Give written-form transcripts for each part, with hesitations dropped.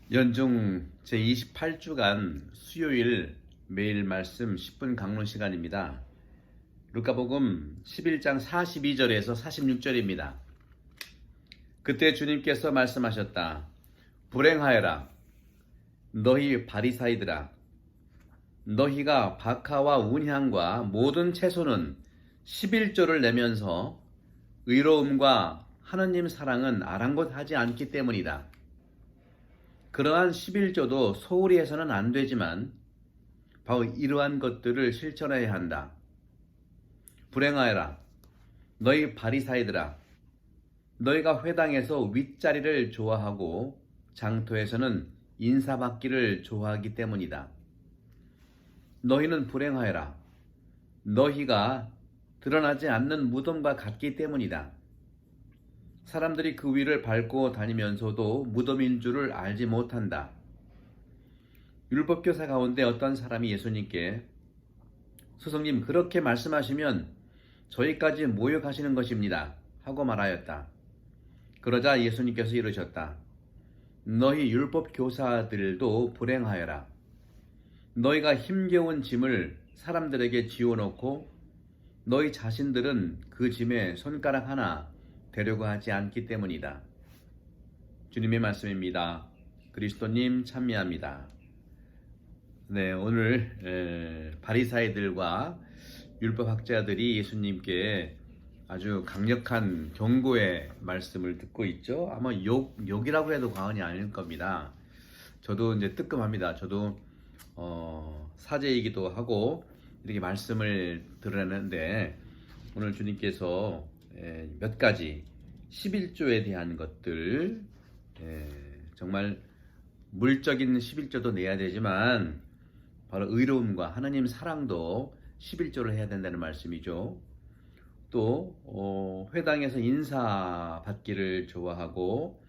연중 제28주간 수요일 매일 말씀 10분 강론 시간입니다. 루카복음 11장 42절에서 46절입니다. 그때 주님께서 말씀하셨다. 불행하여라. 너희 바리사이들아. 너희가 박하와 운향과 모든 채소는 11조를 내면서 의로움과 하느님 사랑은 아랑곳하지 않기 때문이다. 그러한 11조도 소홀히 해서는 안 되지만 바로 이러한 것들을 실천해야 한다. 불행하여라. 너희 바리사이들아. 너희가 회당에서 윗자리를 좋아하고 장터에서는 인사받기를 좋아하기 때문이다. 너희는 불행하여라. 너희가 드러나지 않는 무덤과 같기 때문이다. 사람들이 그 위를 밟고 다니면서도 무덤인 줄을 알지 못한다. 율법교사 가운데 어떤 사람이 예수님께 스승님 그렇게 말씀하시면 저희까지 모욕하시는 것입니다 하고 말하였다. 그러자 예수님께서 이르셨다. 너희 율법교사들도 불행하여라. 너희가 힘겨운 짐을 사람들에게 지워놓고 너희 자신들은 그 짐에 손가락 하나 되려고 하지 않기 때문이다. 주님의 말씀입니다. 그리스도님 찬미합니다. 네, 오늘 바리사이들과 율법학자들이 예수님께 아주 강력한 경고의 말씀을 듣고 있죠. 아마 욕이라고 해도 과언이 아닐 겁니다. 저도 이제 뜨끔합니다. 저도 사제이기도 하고 이렇게 말씀을 들었는데 오늘 주님께서 몇 가지 11조에 대한 것들 정말 물적인 11조도 내야 되지만 바로 의로움과 하나님 사랑도 11조를 해야 된다는 말씀이죠. 또 회당에서 인사받기를 좋아하고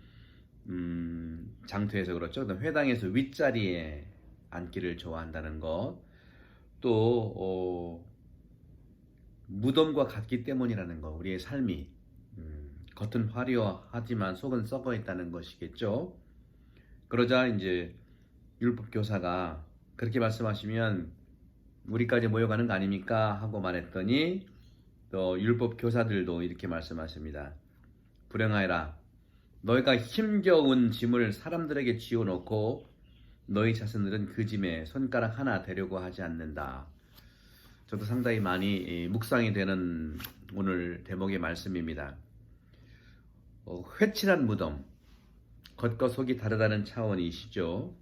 장터에서 그렇죠. 회당에서 윗자리에 앉기를 좋아한다는 것. 또 무덤과 같기 때문이라는 것. 우리의 삶이 겉은 화려하지만 속은 썩어 있다는 것이겠죠. 그러자 이제 율법교사가 그렇게 말씀하시면 우리까지 모여가는 거 아닙니까? 하고 말했더니 또 율법교사들도 이렇게 말씀하십니다. 불행하여라. 너희가 힘겨운 짐을 사람들에게 지어놓고 너희 자신들은 그 짐에 손가락 하나 대려고 하지 않는다. 저도 상당히 많이 묵상이 되는 오늘 대목의 말씀입니다. 회칠한 무덤, 겉과 속이 다르다는 차원이시죠.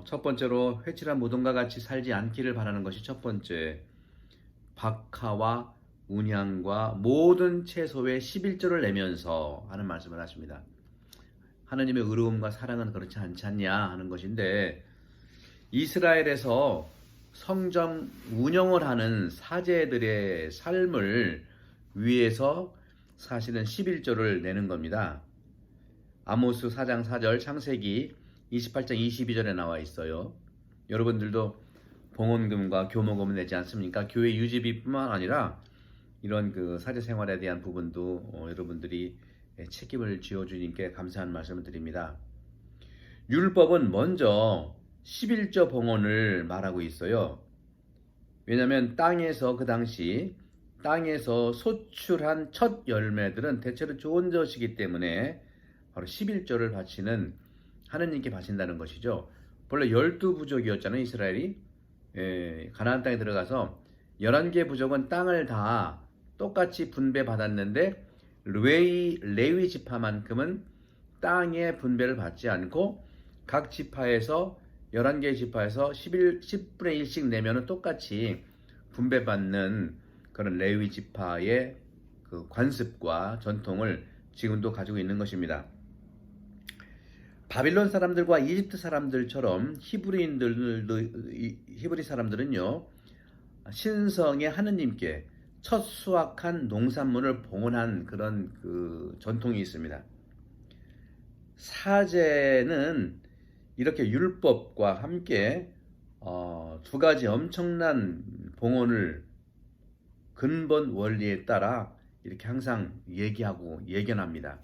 첫 번째로 회칠한 무덤과 같이 살지 않기를 바라는 것이 첫 번째. 박하와 운향과 모든 채소의 11조를 내면서 하는 말씀을 하십니다. 하느님의 의로움과 사랑은 그렇지 않지 않냐 하는 것인데 이스라엘에서 성전 운영을 하는 사제들의 삶을 위해서 사실은 11조를 내는 겁니다. 아모스 4장 4절, 창세기 28장 22절에 나와 있어요. 여러분들도 봉헌금과 교모금을 내지 않습니까? 교회 유지비뿐만 아니라 이런 그 사제 생활에 대한 부분도 여러분들이 책임을 지어 주님께 감사한 말씀을 드립니다. 율법은 먼저 11조 봉헌을 말하고 있어요. 왜냐하면 땅에서 그 당시 땅에서 소출한 첫 열매들은 대체로 좋은 것이기 때문에 바로 11조를 바치는 하느님께 바친다는 것이죠. 원래 12부족이었잖아요. 이스라엘이 가나안 땅에 들어가서 11개 부족은 땅을 다 똑같이 분배받았는데 레위 지파만큼은 땅의 분배를 받지 않고 각 지파에서 11개 지파에서 10분의 1씩 내면은 똑같이 분배받는 그런 레위 지파의 그 관습과 전통을 지금도 가지고 있는 것입니다. 바빌론 사람들과 이집트 사람들처럼 히브리 사람들은요, 신성의 하느님께 첫 수확한 농산물을 봉헌한 그런 그 전통이 있습니다. 사제는 이렇게 율법과 함께 두 가지 엄청난 봉헌을 근본 원리에 따라 이렇게 항상 얘기하고 예견합니다.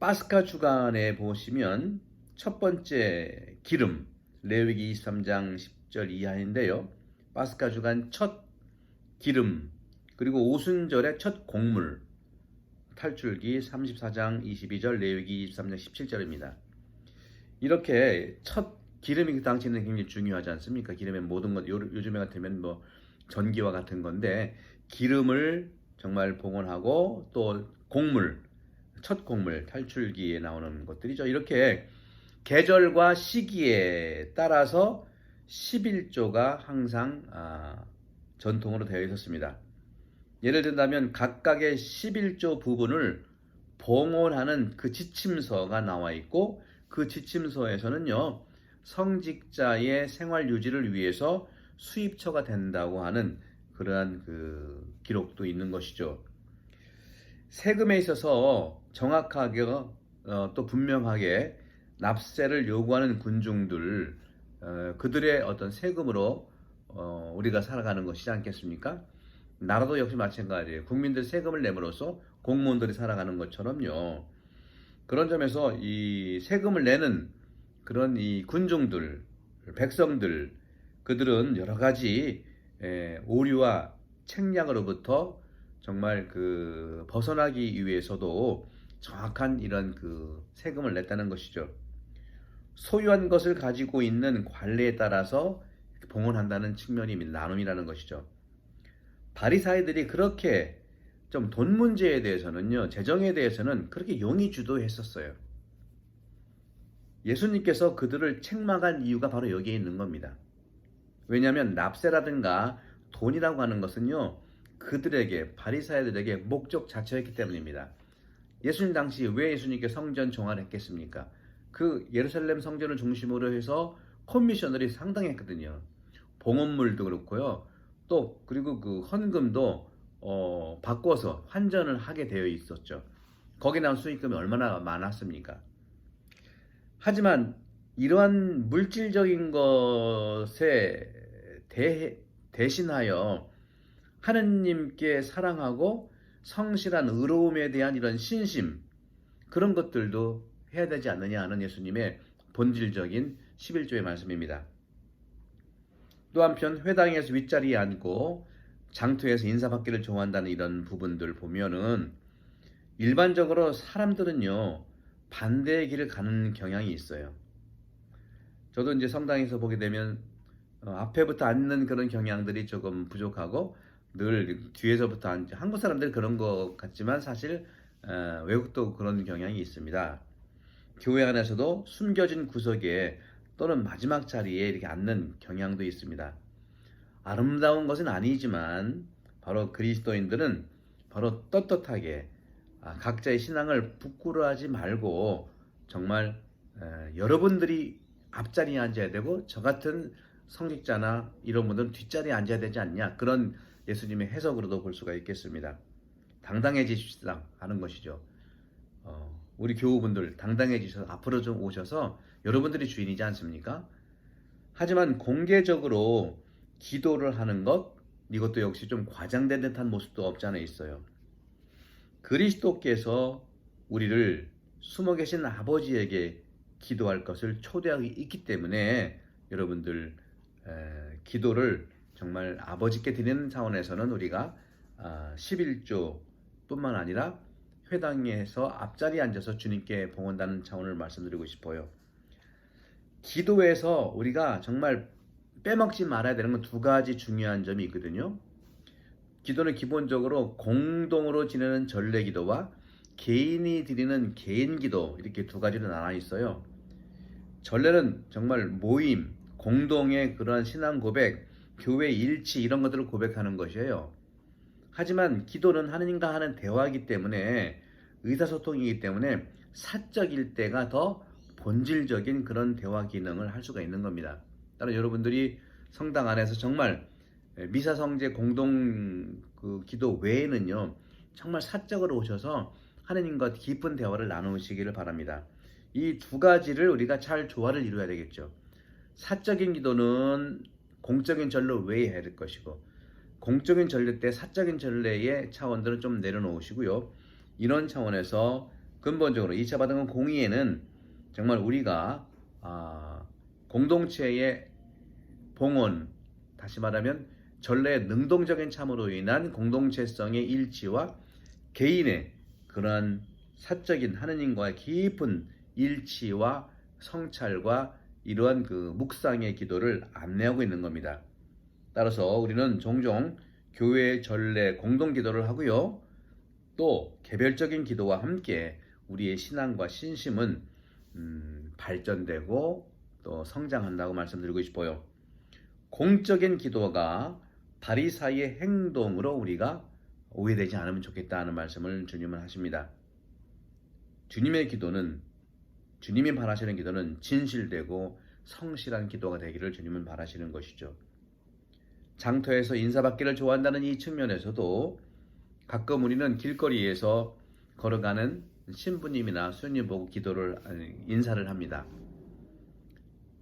파스카 주간에 보시면 첫 번째 기름, 레위기 23장 10절 이하인데요. 파스카 주간 첫 기름, 그리고 오순절의 첫 곡물, 탈출기 34장 22절, 레위기 23장 17절입니다. 이렇게 첫 기름이 그 당시에는 굉장히 중요하지 않습니까? 기름의 모든 것, 요즘에 같으면 뭐 전기와 같은 건데, 기름을 정말 봉헌하고 또 곡물, 첫 곡물, 탈출기에 나오는 것들이죠. 이렇게 계절과 시기에 따라서 11조가 항상 전통으로 되어 있었습니다. 예를 든다면 각각의 11조 부분을 봉헌하는 그 지침서가 나와 있고, 그 지침서에서는요, 성직자의 생활 유지를 위해서 수입처가 된다고 하는 그러한 그 기록도 있는 것이죠. 세금에 있어서 정확하게 또 분명하게 납세를 요구하는 군중들, 그들의 어떤 세금으로 우리가 살아가는 것이지 않겠습니까? 나라도 역시 마찬가지예요. 국민들 세금을 내므로써 공무원들이 살아가는 것처럼요. 그런 점에서 이 세금을 내는 그런 이 군중들, 백성들, 그들은 여러 가지 오류와 책략으로부터 정말 그 벗어나기 위해서도 정확한 이런 그 세금을 냈다는 것이죠. 소유한 것을 가지고 있는 관례에 따라서 봉헌한다는 측면이 나눔이라는 것이죠. 바리사이들이 그렇게 좀 돈 문제에 대해서는요, 재정에 대해서는 그렇게 용의 주도했었어요. 예수님께서 그들을 책망한 이유가 바로 여기에 있는 겁니다. 왜냐하면 납세라든가 돈이라고 하는 것은요, 그들에게, 바리사이들에게 목적 자체였기 때문입니다. 예수님 당시 왜 예수님께 성전 종화를 했겠습니까? 그 예루살렘 성전을 중심으로 해서 콤미셔널이 상당했거든요. 봉헌물도 그렇고요. 또 그리고 그 헌금도 바꿔서 환전을 하게 되어 있었죠. 거기에 나온 수익금이 얼마나 많았습니까? 하지만 이러한 물질적인 것에 대신하여 하느님께 사랑하고 성실한 의로움에 대한 이런 신심, 그런 것들도 해야 되지 않느냐 하는 예수님의 본질적인 11조의 말씀입니다. 또 한편 회당에서 윗자리에 앉고 장터에서 인사받기를 좋아한다는 이런 부분들 보면은 일반적으로 사람들은요, 반대의 길을 가는 경향이 있어요. 저도 이제 성당에서 보게 되면 앞에부터 앉는 그런 경향들이 조금 부족하고 늘 뒤에서부터 앉는, 한국 사람들 그런 것 같지만 사실 외국도 그런 경향이 있습니다. 교회 안에서도 숨겨진 구석에 또는 마지막 자리에 이렇게 앉는 경향도 있습니다. 아름다운 것은 아니지만 바로 그리스도인들은 바로 떳떳하게 각자의 신앙을 부끄러워하지 말고 정말 여러분들이 앞자리에 앉아야 되고 저 같은 성직자나 이런 분들은 뒷자리에 앉아야 되지 않냐, 그런 예수님의 해석으로도 볼 수가 있겠습니다. 당당해지시다 하는 것이죠. 우리 교우분들 당당해지셔서 앞으로 좀 오셔서 여러분들이 주인이지 않습니까? 하지만 공개적으로 기도를 하는 것, 이것도 역시 좀 과장된 듯한 모습도 없지 않아 있어요. 그리스도께서 우리를 숨어 계신 아버지에게 기도할 것을 초대하고 있기 때문에 여러분들 기도를 정말 아버지께 드리는 차원에서는 우리가 11조 뿐만 아니라 회당에서 앞자리에 앉아서 주님께 봉헌하는 차원을 말씀드리고 싶어요. 기도에서 우리가 정말 빼먹지 말아야 되는 건 두 가지 중요한 점이 있거든요. 기도는 기본적으로 공동으로 지내는 전례 기도와 개인이 드리는 개인 기도, 이렇게 두 가지로 나눠 있어요. 전례는 정말 모임, 공동의 그러한 신앙 고백, 교회 일치, 이런 것들을 고백하는 것이에요. 하지만 기도는 하느님과 하는 대화이기 때문에, 의사소통이기 때문에 사적일 때가 더 본질적인 그런 대화 기능을 할 수가 있는 겁니다. 따라 여러분들이 성당 안에서 정말 미사 성제 공동 그 기도 외에는요, 정말 사적으로 오셔서 하느님과 깊은 대화를 나누시기를 바랍니다. 이 두 가지를 우리가 잘 조화를 이루어야 되겠죠. 사적인 기도는 공적인 전례 외에 해야 될 것이고, 공적인 전례 때 사적인 전례의 차원들은 좀 내려놓으시고요. 이런 차원에서 근본적으로 2차 받은 공의회는 정말 우리가 공동체의 봉헌, 다시 말하면 전례의 능동적인 참으로 인한 공동체성의 일치와 개인의 그러한 사적인 하느님과의 깊은 일치와 성찰과 이러한 그 묵상의 기도를 안내하고 있는 겁니다. 따라서 우리는 종종 교회의 전례 공동 기도를 하고요. 또 개별적인 기도와 함께 우리의 신앙과 신심은 발전되고 또 성장한다고 말씀드리고 싶어요. 공적인 기도가 바리사이의 행동으로 우리가 오해되지 않으면 좋겠다는 말씀을 주님은 하십니다. 주님의 기도는, 주님이 바라시는 기도는 진실되고 성실한 기도가 되기를 주님은 바라시는 것이죠. 장터에서 인사받기를 좋아한다는 이 측면에서도 가끔 우리는 길거리에서 걸어가는 신부님이나 수녀님 보고 인사를 합니다.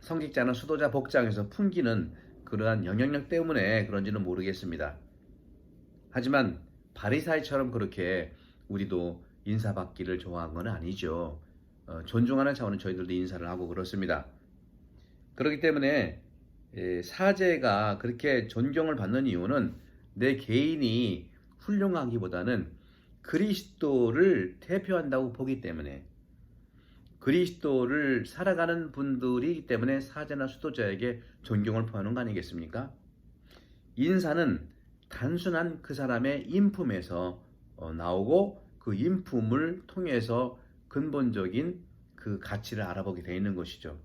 성직자나 수도자 복장에서 풍기는 그러한 영향력 때문에 그런지는 모르겠습니다. 하지만 바리사이처럼 그렇게 우리도 인사받기를 좋아한 건 아니죠. 존중하는 차원은 저희들도 인사를 하고 그렇습니다. 그렇기 때문에 사제가 그렇게 존경을 받는 이유는 내 개인이 훌륭하기보다는 그리스도를 대표한다고 보기 때문에, 그리스도를 살아가는 분들이기 때문에 사제나 수도자에게 존경을 표하는 거 아니겠습니까? 인사는 단순한 그 사람의 인품에서 나오고 그 인품을 통해서 근본적인 그 가치를 알아보게 되어 있는 것이죠.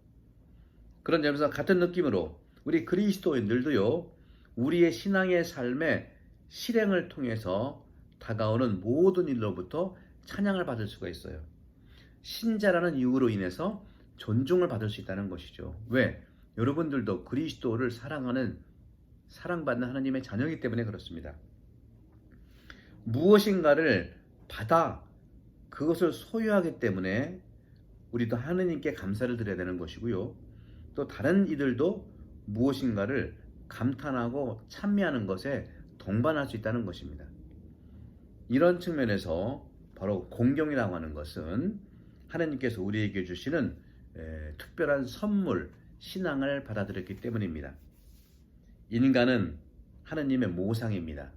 그런 점에서 같은 느낌으로 우리 그리스도인들도요, 우리의 신앙의 삶의 실행을 통해서 다가오는 모든 일로부터 찬양을 받을 수가 있어요. 신자라는 이유로 인해서 존중을 받을 수 있다는 것이죠. 왜? 여러분들도 그리스도를 사랑받는 하나님의 자녀이기 때문에 그렇습니다. 무엇인가를 받아 그것을 소유하기 때문에 우리도 하느님께 감사를 드려야 되는 것이고요. 또 다른 이들도 무엇인가를 감탄하고 찬미하는 것에 동반할 수 있다는 것입니다. 이런 측면에서 바로 공경이라고 하는 것은 하나님께서 우리에게 주시는 특별한 선물, 신앙을 받아들였기 때문입니다. 인간은 하나님의 모상입니다.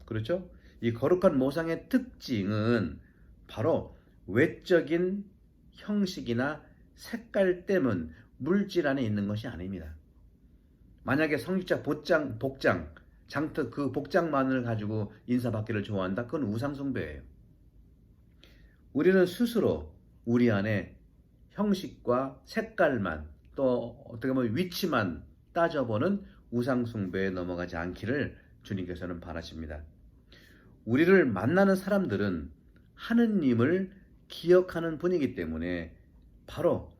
그렇죠? 이 거룩한 모상의 특징은 바로 외적인 형식이나 색깔 때문 물질 안에 있는 것이 아닙니다. 만약에 성직자 복장, 장터 그 복장만을 가지고 인사받기를 좋아한다? 그건 우상숭배예요. 우리는 스스로 우리 안에 형식과 색깔만, 또 어떻게 보면 위치만 따져보는 우상숭배에 넘어가지 않기를 주님께서는 바라십니다. 우리를 만나는 사람들은 하느님을 기억하는 분이기 때문에 바로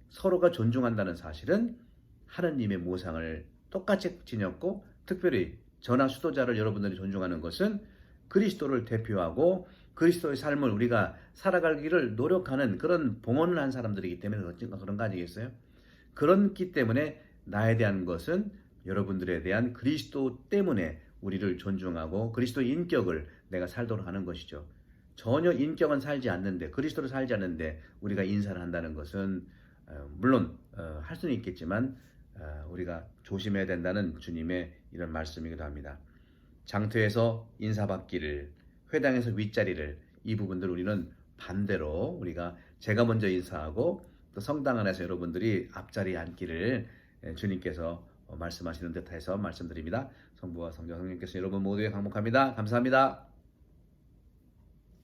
서로가 존중한다는 사실은 하느님의 모상을 똑같이 지녔고, 특별히 저나 수도자를 여러분들이 존중하는 것은 그리스도를 대표하고 그리스도의 삶을 우리가 살아가기를 노력하는 그런 봉헌을 한 사람들이기 때문에 그런 거 아니겠어요? 그렇기 때문에 나에 대한 것은 여러분들에 대한 그리스도 때문에 우리를 존중하고 그리스도의 인격을 내가 살도록 하는 것이죠. 전혀 인격은 살지 않는데, 그리스도를 살지 않는데 우리가 인사를 한다는 것은 물론 할 수는 있겠지만 우리가 조심해야 된다는 주님의 이런 말씀이기도 합니다. 장터에서 인사받기를, 회당에서 윗자리를, 이 부분들 우리는 반대로 우리가 제가 먼저 인사하고 또 성당 안에서 여러분들이 앞자리에 앉기를 주님께서 말씀하시는 듯해서 말씀드립니다. 성부와 성자 성령께서 여러분 모두에 강복합니다. 감사합니다.